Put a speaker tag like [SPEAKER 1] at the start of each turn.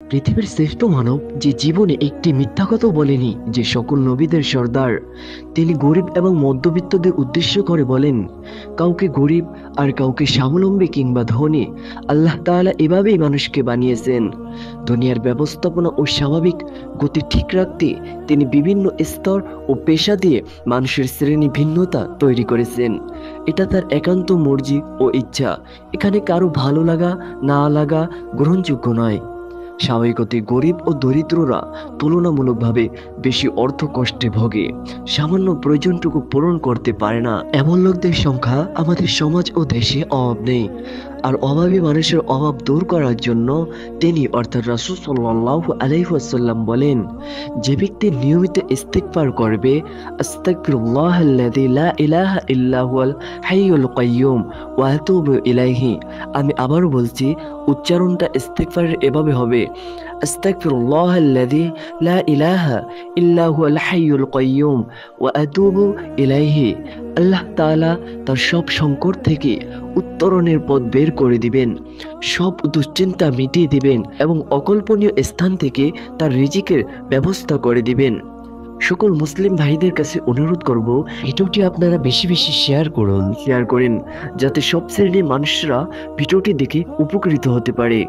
[SPEAKER 1] পৃথিবীর শ্রেষ্ঠ মানব যে জীবনে একটি মিথ্যা কথা বলেনি, যে সকল নবীদের সর্দার, তিনি গরিব এবং মধ্যবিত্তদের উদ্দেশ্য করে বলেন, কাউকে গরিব আর কাউকে স্বাবলম্বী কিংবা ধনী আল্লাহ তাআলা এভাবেই মানুষকে বানিয়েছেন। দুনিয়ার ব্যবস্থাপনা ও স্বাভাবিক গতি ঠিক রাখতে তিনি বিভিন্ন স্তর ও পেশা দিয়ে মানুষের শ্রেণী ভিন্নতা তৈরি করেছেন। এটা তার একান্ত মর্জি ও ইচ্ছা। এখানে কারো ভালো লাগা না লাগা গ্রহণযোগ্য নয়। স্বাভাবিকতই গরিব ও দরিদ্ররা তুলনামূলকভাবে বেশি অর্থ কষ্টে ভোগে, সামান্য প্রয়োজনটুকু পূরণ করতে পারে না। এমন লোকদের সংখ্যা আমাদের সমাজ ও দেশে অভাব নেই। আর অভাবী মানুষের অভাব দূর করার জন্য তিনি অর্থাৎ রাসূল সাল্লাল্লাহু আলাইহি ওয়াসাল্লাম বলেন, যে ব্যক্তি নিয়মিত ইস্তিগফার করবে, আস্তাগফিরুল্লাহাল্লাযী লা ইলাহা ইল্লা হুয়াল হাইয়ুল কাইয়্যুম ওয়া আতুবু ইলাইহি। আমি আবারও বলছি, উচ্চারণটা ইস্তিগফারের এভাবে হবে, আস্তাগফিরুল্লাহাল্লাযী লা ইলাহা ইল্লা হুয়াল হাইয়ুল কাইয়্যুম ওয়া আতুবু ইলাইহি। আল্লাহ তাআলা তার সব সংকট থেকে উত্তরণের পথ বের করে দিবেন, সব দুশ্চিন্তা মিটিয়ে দিবেন এবং অকল্পনীয় স্থান থেকে তার রিজিকের ব্যবস্থা করে দিবেন। সকল মুসলিম ভাইদের কাছে অনুরোধ করব, ভিডিওটি আপনারা বেশি বেশি শেয়ার করেন, যাতে সব শ্রেণীর মানুষরা ভিডিওটি দেখে উপকৃত হতে পারে।